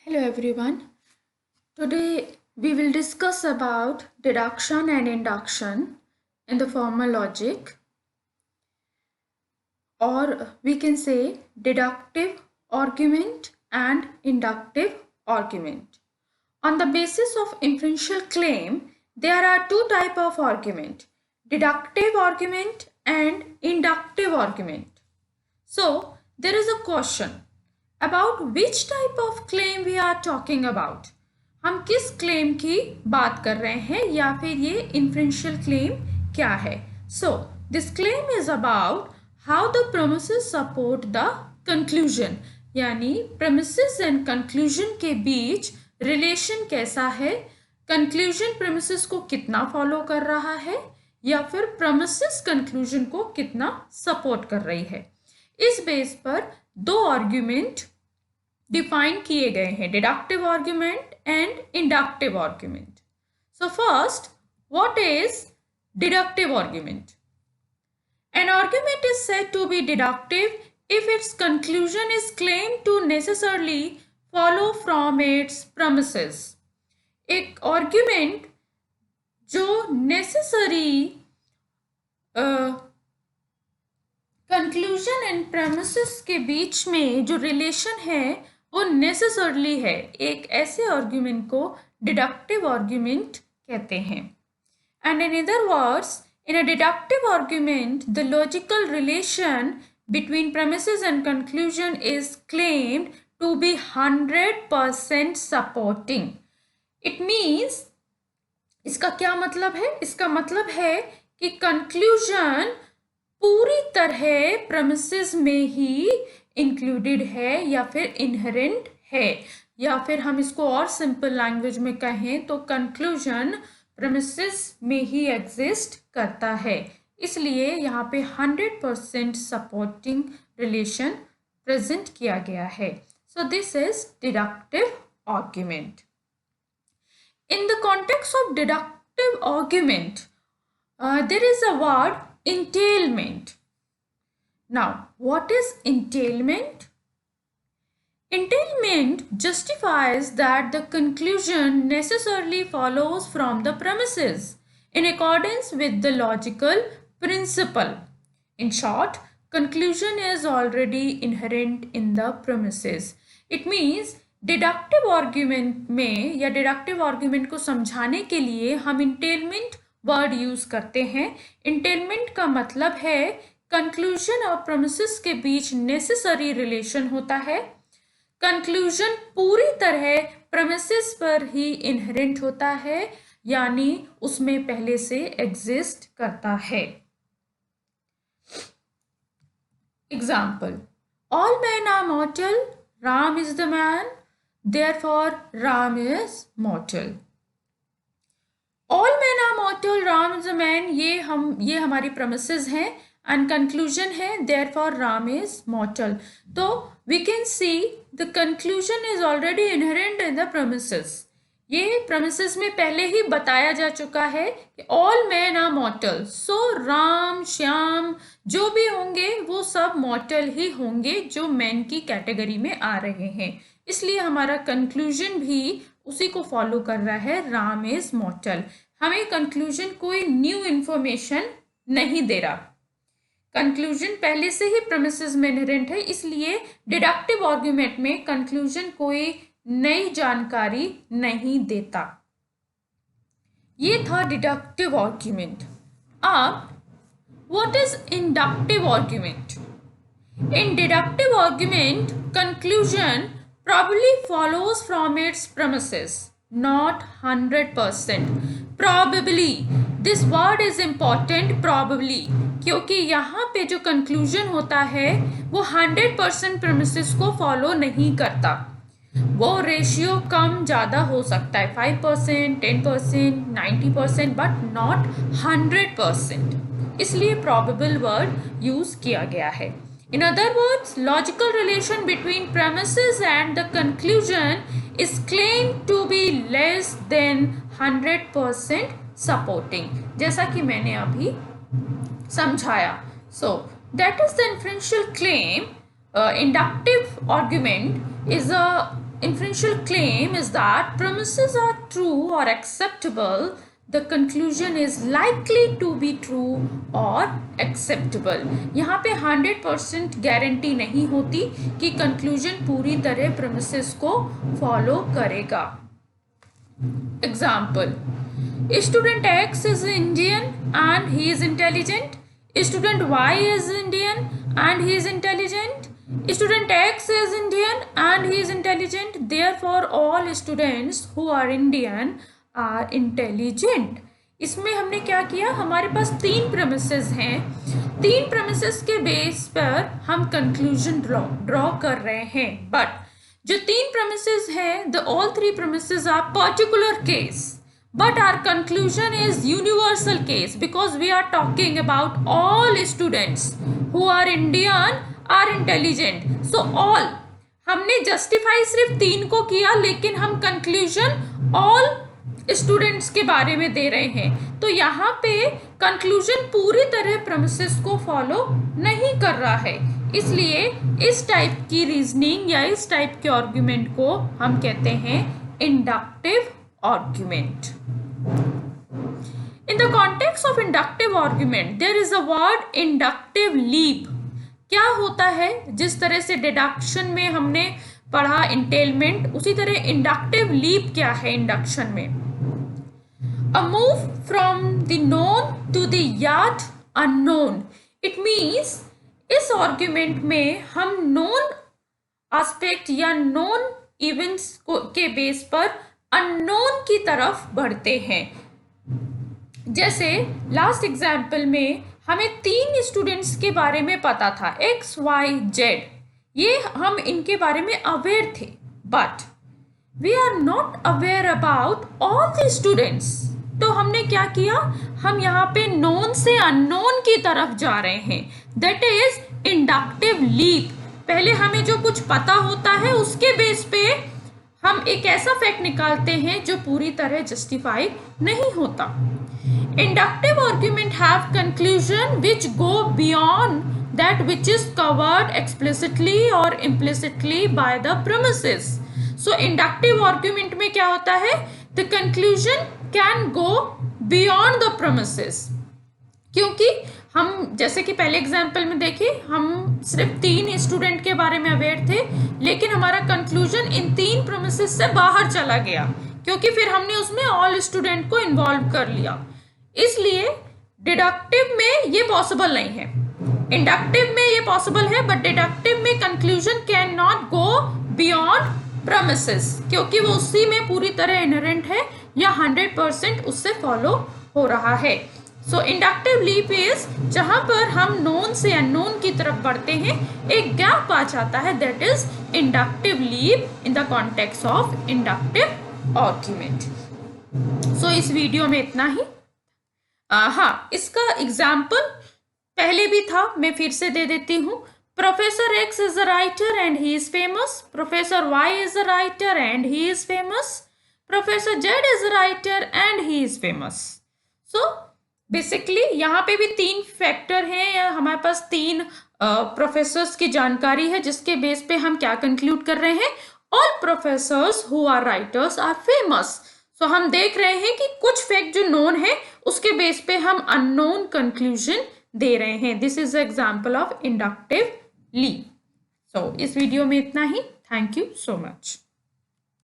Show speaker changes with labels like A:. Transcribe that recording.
A: Hello everyone. Today we will discuss about deduction and induction in the formal logic, or we can say deductive argument and inductive argument. On the basis of inferential claim, there are two types of argument: deductive argument and inductive argument. So there is a question about which type of claim we are talking about. हम किस claim की बात कर रहे हैं या फिर ये इन्फ्रेंशियल क्लेम क्या है. So this claim is about how the premises support the conclusion, यानी प्रेमिसेस एंड कंक्लूजन के बीच रिलेशन कैसा है, कंक्लूजन प्रेमिसेस को कितना फॉलो कर रहा है या फिर प्रेमिसेस कंक्लूजन को कितना सपोर्ट कर रही है. इस बेस पर दो आर्ग्यूमेंट डिफाइन किए गए हैं, deductive argument and inductive argument. So first, what is deductive argument? An argument is said to be deductive if its conclusion is claimed to necessarily follow from its premises. एक argument जो necessary conclusion and premises के बीच में जो relation है वो necessarily है, एक ऐसे आर्ग्यूमेंट को डिडक्टिव आर्ग्यूमेंट कहते हैं. And in other words, in a deductive argument, the logical relation between premises and conclusion is claimed to be 100% supporting. It means, इसका क्या मतलब है? इसका मतलब है कि conclusion पूरी तरह premises में ही included है या फिर inherent है, या फिर हम इसको और simple language में कहें तो conclusion प्रेमिसेस में ही एग्जिस्ट करता है. इसलिए यहाँ पे 100% सपोर्टिंग रिलेशन प्रेजेंट किया गया है. So this is deductive argument. In the context of deductive argument there is a word entailment. Now what is entailment? Entailment justifies that the conclusion necessarily follows from the premises in accordance with the logical principle. In short, conclusion is already inherent in the premises. It means deductive argument में या deductive argument को समझाने के लिए हम entailment word use करते हैं. Entailment का मतलब है conclusion और premises के बीच necessary relation होता है. कंक्लूजन पूरी तरह प्रेमिसेस पर ही इनहेरेंट होता है, यानी उसमें पहले से एग्जिस्ट करता है. Example, all man are mortal, Ram is the man, therefore Ram is mortal. All man are mortal, Ram is the man, ये हमारी प्रेमिसेस हैं एंड कंक्लूजन है देयरफॉर राम इज मॉर्टल. तो we can see the conclusion is already inherent in the premises. ये premises में पहले ही बताया जा चुका है कि all men are mortal. So Ram, Shyam जो भी होंगे वो सब mortal ही होंगे जो men की कैटेगरी में आ रहे हैं. इसलिए हमारा conclusion भी उसी को फॉलो कर रहा है, राम इज mortal. हमें conclusion कोई न्यू इंफॉर्मेशन नहीं दे रहा. कंक्लूजन पहले से ही प्रेमिसेस में इनहेरेंट है, इसलिए डिडक्टिव आर्ग्यूमेंट में कंक्लूजन कोई नई जानकारी नहीं देता. ये था डिडक्टिव आर्ग्यूमेंट. अब what is inductive argument? In deductive argument conclusion probably follows from its premises, not 100%. Probably, this word is important, probably, क्योंकि यहाँ पे जो कंक्लूजन होता है वो 100% प्रेमिसेस को फॉलो नहीं करता. वो रेशियो कम ज़्यादा हो सकता है, 5%, 10%, 90%, बट नॉट 100%. इसलिए प्रॉबेबल वर्ड यूज किया गया है. In other words, logical relation between premises and the conclusion is claimed to be less than 100% supporting, जैसा कि मैंने अभी समझाया. So that is the inferential claim. Inductive argument is a inferential claim is that premises are true or acceptable, the conclusion is likely to be true or acceptable. यहाँ पे 100% guarantee नहीं होती कि कंक्लूजन पूरी तरह premises को follow करेगा. Example, student X is Indian and he is intelligent. Student Y is Indian and he is intelligent. Student X is Indian and he is intelligent. Therefore, all students who are Indian are intelligent. इसमें हमने क्या किया, हमारे पास 3 premises हैं. 3 premises के base पर हम conclusion draw कर रहे हैं. बट जो 3 premises हैं, the all 3 premises are particular case. But our conclusion is universal case because we are talking about all students who are Indian are intelligent. So all, हमने justify सिर्फ 3 को किया, लेकिन हम conclusion all students के बारे में दे रहे हैं. तो यहाँ पे conclusion पूरी तरह premises को follow नहीं कर रहा है. इसलिए इस टाइप की रीजनिंग या इस टाइप के आर्ग्यूमेंट को हम कहते हैं inductive argument. In the context of inductive argument, there is a word inductive leap. क्या होता है, जिस तरह से डिडक्शन में हमने पढ़ा इंटेलमेंट, उसी तरह इंडक्टिव लीप क्या है इंडक्शन में? A move from the known to the yet unknown. It means इस आर्ग्यूमेंट में हम नोन एस्पेक्ट या नोन इवेंट्स के बेस पर अननोन की तरफ बढ़ते हैं. जैसे लास्ट एग्जाम्पल में हमें 3 स्टूडेंट्स के बारे में पता था, X, Y, Z. ये हम इनके बारे में अवेयर थे, but we are not aware about all the students. तो हमने क्या किया, हम यहाँ पे नोन से अननोन की तरफ जा रहे हैं. That is inductive leap. पहले हमें जो कुछ पता होता है उसके बेस पे हम एक ऐसा फैक्ट निकालते हैं जो पूरी तरह जस्टिफाई नहीं होता. Inductive argument have conclusion which go beyond that which is covered explicitly or implicitly by the premises. So inductive argument में क्या होता है, the conclusion can go beyond the premises. क्योंकि हम जैसे कि पहले एग्जाम्पल में देखिए, हम सिर्फ 3 स्टूडेंट के बारे में अवेयर थे, लेकिन हमारा कंक्लूजन इन 3 प्रोमिसेस से बाहर चला गया, क्योंकि फिर हमने उसमें ऑल स्टूडेंट को इन्वॉल्व कर लिया. इसलिए डिडक्टिव में ये पॉसिबल नहीं है. इंडक्टिव में ये पॉसिबल है, बट डिडक्टिव में conclusion can not go beyond premises, क्योंकि वो उसी में पूरी तरह इनहेरेंट है या 100% उससे फॉलो हो रहा है. सो इंडक्टिव लीप इज जहां पर हम नोन से अननोन की तरफ बढ़ते हैं, एक गैप आ जाता है, that is inductive leap in the context of inductive argument. So इस वीडियो में इतना ही. हाँ, इसका एग्जाम्पल पहले भी था, मैं फिर से दे देती हूँ. Professor X is a writer and he is famous. Professor Y is a writer and he is famous. Professor Z is a writer and he is famous. So basically यहाँ पे भी 3 फैक्टर हैं, या हमारे पास 3 प्रोफेसर्स की जानकारी है, जिसके बेस पे हम क्या कंक्लूड कर रहे हैं, all professors who are writers are famous. So हम देख रहे हैं कि कुछ फैक्ट जो नोन है उसके बेस पे हम अननोन कंक्लूजन दे रहे हैं. This is example of inductive leap. So इस वीडियो में इतना ही. Thank you so much.